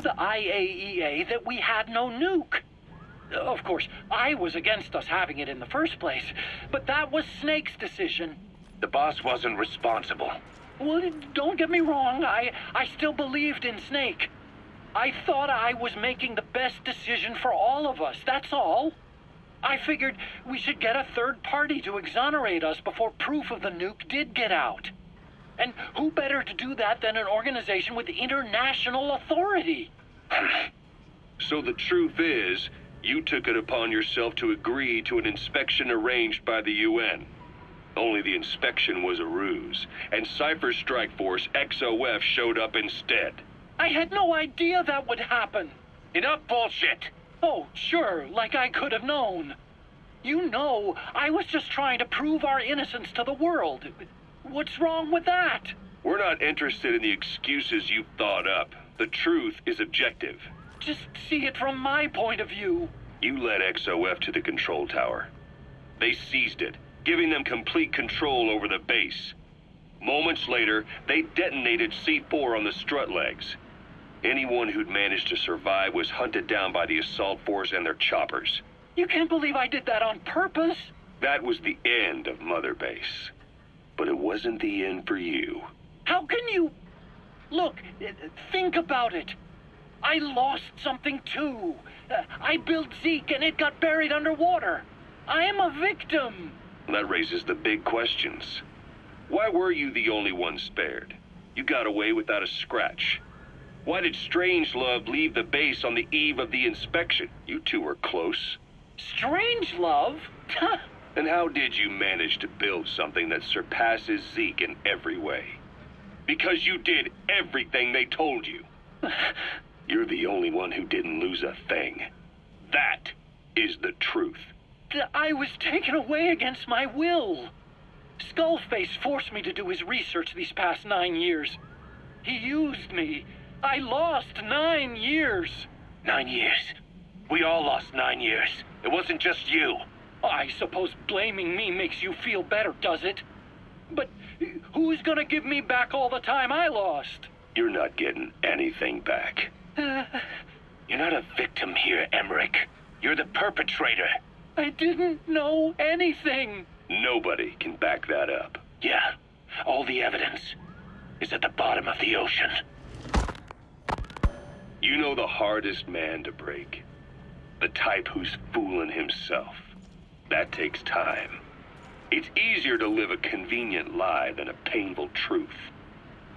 the IAEA that we had no nuke. Of course, I was against us having it in the first place, but that was Snake's decision. The boss wasn't responsible. Well, don't get me wrong, I still believed in Snake. I thought I was making the best decision for all of us, that's all. I figured we should get a third party to exonerate us before proof of the nuke did get out. And who better to do that than an organization with international authority? So the truth is, you took it upon yourself to agree to an inspection arranged by the UN. Only the inspection was a ruse, and Cypher's strike force, XOF, showed up instead. I had no idea that would happen. Enough bullshit! Oh, sure, like I could have known. You know, I was just trying to prove our innocence to the world. What's wrong with that? We're not interested in the excuses you've thought up. The truth is objective. Just see it from my point of view. You led XOF to the control tower. They seized it, giving them complete control over the base. Moments later, they detonated C4 on the strut legs. Anyone who'd managed to survive was hunted down by the assault force and their choppers. You can't believe I did that on purpose. That was the end of Mother Base. But it wasn't the end for you. How can you... Look, think about it. I lost something too. I built Zeke and it got buried underwater. I am a victim. That raises the big questions. Why were you the only one spared? You got away without a scratch. Why did Strangelove leave the base on the eve of the inspection? You two were close. Strangelove? And how did you manage to build something that surpasses Zeke in every way? Because you did everything they told you. You're the only one who didn't lose a thing. That is the truth. I was taken away against my will. Skullface forced me to do his research these past 9 years. He used me. I lost 9 years. 9 years. We all lost 9 years. It wasn't just you. I suppose blaming me makes you feel better, does it? But who's gonna give me back all the time I lost? You're not getting anything back. You're not a victim here, Emmerich. You're the perpetrator. I didn't know anything. Nobody can back that up. Yeah, all the evidence is at the bottom of the ocean. You know the hardest man to break. The type who's fooling himself. That takes time. It's easier to live a convenient lie than a painful truth.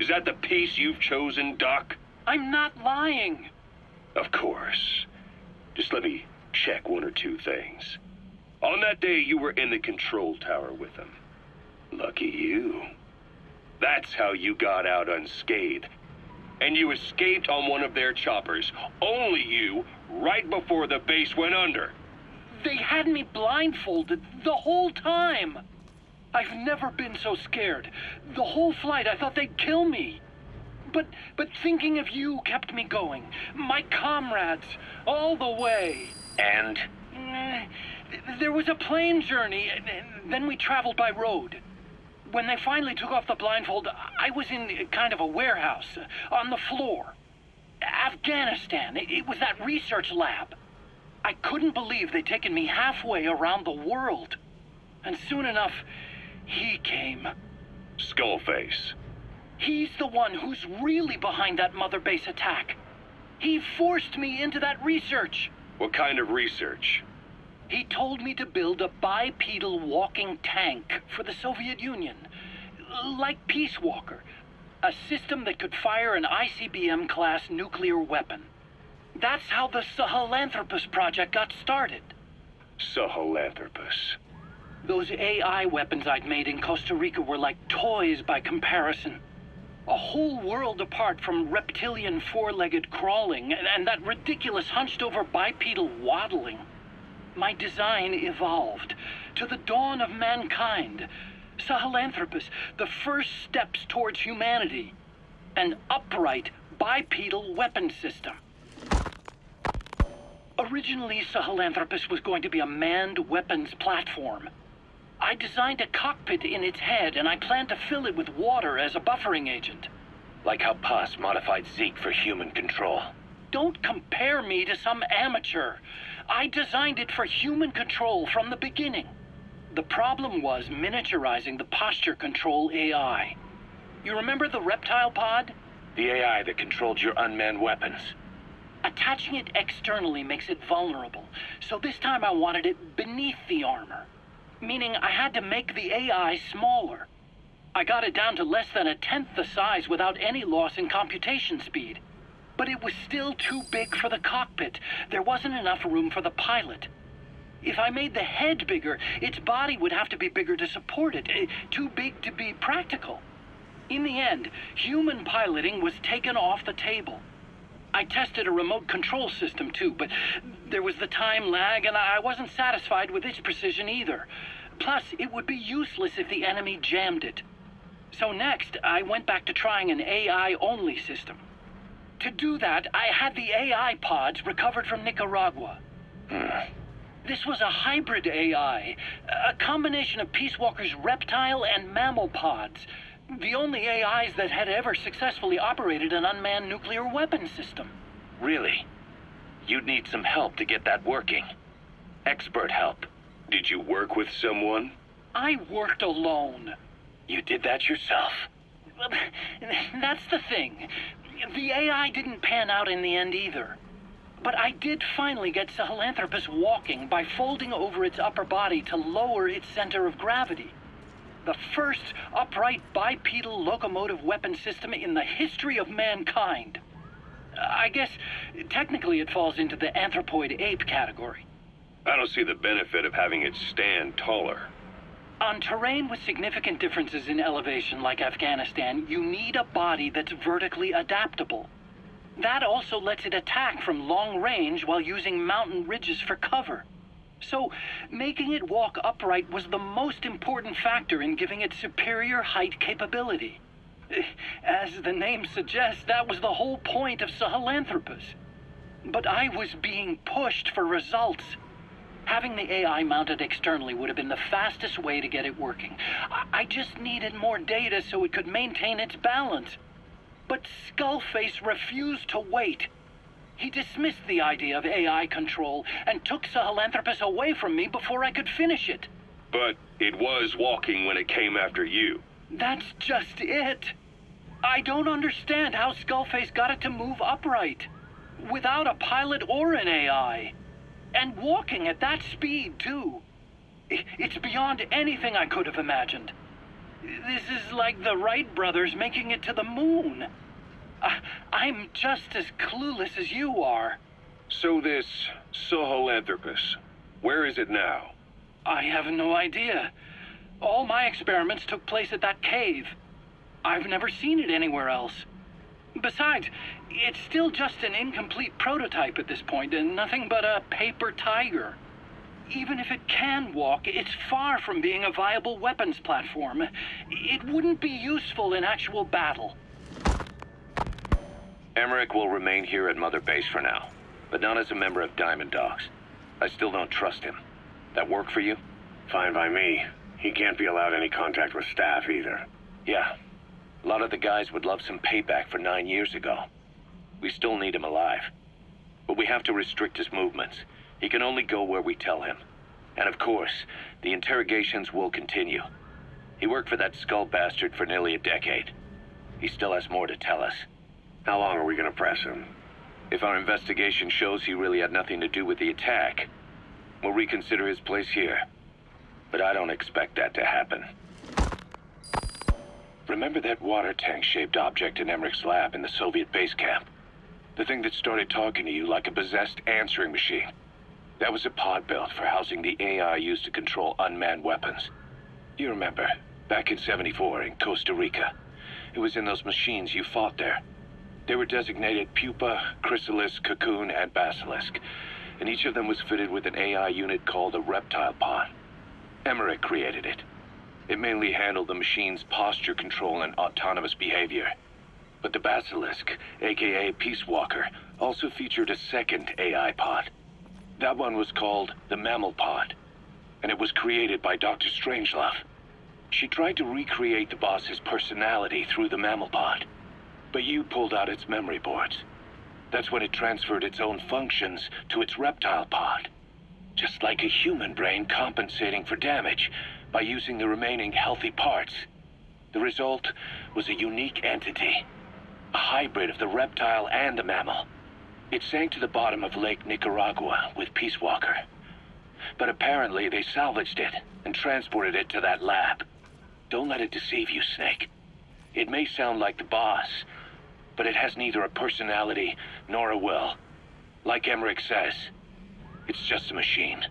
Is that the peace you've chosen, Doc? I'm not lying. Of course. Just let me check one or two things. On that day, you were in the control tower with them. Lucky you. That's how you got out unscathed. And you escaped on one of their choppers. Only you, right before the base went under. They had me blindfolded the whole time. I've never been so scared. The whole flight, I thought they'd kill me. But thinking of you kept me going. My comrades, all the way. And? There was a plane journey, and then we traveled by road. When they finally took off the blindfold, I was in kind of a warehouse, on the floor. Afghanistan, it was that research lab. I couldn't believe they'd taken me halfway around the world. And soon enough, he came. Skullface. He's the one who's really behind that Mother Base attack. He forced me into that research. What kind of research? He told me to build a bipedal walking tank for the Soviet Union. Like Peace Walker. A system that could fire an ICBM-class nuclear weapon. That's how the Sahelanthropus project got started. Sahelanthropus. Those AI weapons I'd made in Costa Rica were like toys by comparison. A whole world apart from reptilian four-legged crawling and that ridiculous hunched-over bipedal waddling. My design evolved to the dawn of mankind. Sahelanthropus, the first steps towards humanity. An upright bipedal weapon system. Originally, Sahelanthropus was going to be a manned weapons platform. I designed a cockpit in its head, and I planned to fill it with water as a buffering agent. Like how Paz modified Zeke for human control. Don't compare me to some amateur. I designed it for human control from the beginning. The problem was miniaturizing the posture control AI. You remember the reptile pod? The AI that controlled your unmanned weapons. Attaching it externally makes it vulnerable, so this time I wanted it beneath the armor. Meaning I had to make the AI smaller. I got it down to less than a tenth the size without any loss in computation speed. But it was still too big for the cockpit. There wasn't enough room for the pilot. If I made the head bigger, its body would have to be bigger to support it. Too big to be practical. In the end, human piloting was taken off the table. I tested a remote control system too, but there was the time lag and I wasn't satisfied with its precision either. Plus, it would be useless if the enemy jammed it. So next, I went back to trying an AI-only system. To do that, I had the AI pods recovered from Nicaragua. This was a hybrid AI, a combination of Peace Walker's reptile and mammal pods. The only AIs that had ever successfully operated an unmanned nuclear weapons system. Really? You'd need some help to get that working. Expert help. Did you work with someone? I worked alone. You did that yourself? Well, that's the thing. The AI didn't pan out in the end either. But I did finally get Sahelanthropus walking by folding over its upper body to lower its center of gravity. The first upright bipedal locomotive weapon system in the history of mankind. I guess technically it falls into the anthropoid ape category. I don't see the benefit of having it stand taller. On terrain with significant differences in elevation like Afghanistan, you need a body that's vertically adaptable. That also lets it attack from long range while using mountain ridges for cover. So, making it walk upright was the most important factor in giving it superior height capability. As the name suggests, that was the whole point of Sahelanthropus. But I was being pushed for results. Having the AI mounted externally would have been the fastest way to get it working. I just needed more data so it could maintain its balance. But Skullface refused to wait. He dismissed the idea of AI control and took Sahelanthropus away from me before I could finish it. But it was walking when it came after you. That's just it. I don't understand how Skullface got it to move upright, without a pilot or an AI. And walking at that speed, too. It's beyond anything I could have imagined. This is like the Wright brothers making it to the moon. I'm just as clueless as you are. So this Sahelanthropus, where is it now? I have no idea. All my experiments took place at that cave. I've never seen it anywhere else. Besides, it's still just an incomplete prototype at this point, and nothing but a paper tiger. Even if it can walk, it's far from being a viable weapons platform. It wouldn't be useful in actual battle. Emmerich will remain here at Mother Base for now, but not as a member of Diamond Dogs. I still don't trust him. That work for you? Fine by me. He can't be allowed any contact with staff either. Yeah. A lot of the guys would love some payback for 9 years ago. We still need him alive. But we have to restrict his movements. He can only go where we tell him. And of course, the interrogations will continue. He worked for that skull bastard for nearly a decade. He still has more to tell us. How long are we gonna press him? If our investigation shows he really had nothing to do with the attack, we'll reconsider his place here. But I don't expect that to happen. Remember that water tank-shaped object in Emmerich's lab in the Soviet base camp? The thing that started talking to you like a possessed answering machine? That was a pod built for housing the AI used to control unmanned weapons. You remember, back in '74 in Costa Rica. It was in those machines you fought there. They were designated Pupa, Chrysalis, Cocoon, and Basilisk, and each of them was fitted with an AI unit called a reptile pod. Emmerich created it. It mainly handled the machine's posture control and autonomous behavior. But the Basilisk, aka Peace Walker, also featured a second AI pod. That one was called the Mammal Pod, and it was created by Dr. Strangelove. She tried to recreate the boss's personality through the Mammal Pod, but you pulled out its memory boards. That's when it transferred its own functions to its reptile pod. Just like a human brain compensating for damage by using the remaining healthy parts. The result was a unique entity, a hybrid of the reptile and the mammal. It sank to the bottom of Lake Nicaragua with Peace Walker. But apparently they salvaged it and transported it to that lab. Don't let it deceive you, Snake. It may sound like the boss, but it has neither a personality nor a will. Like Emmerich says, it's just a machine.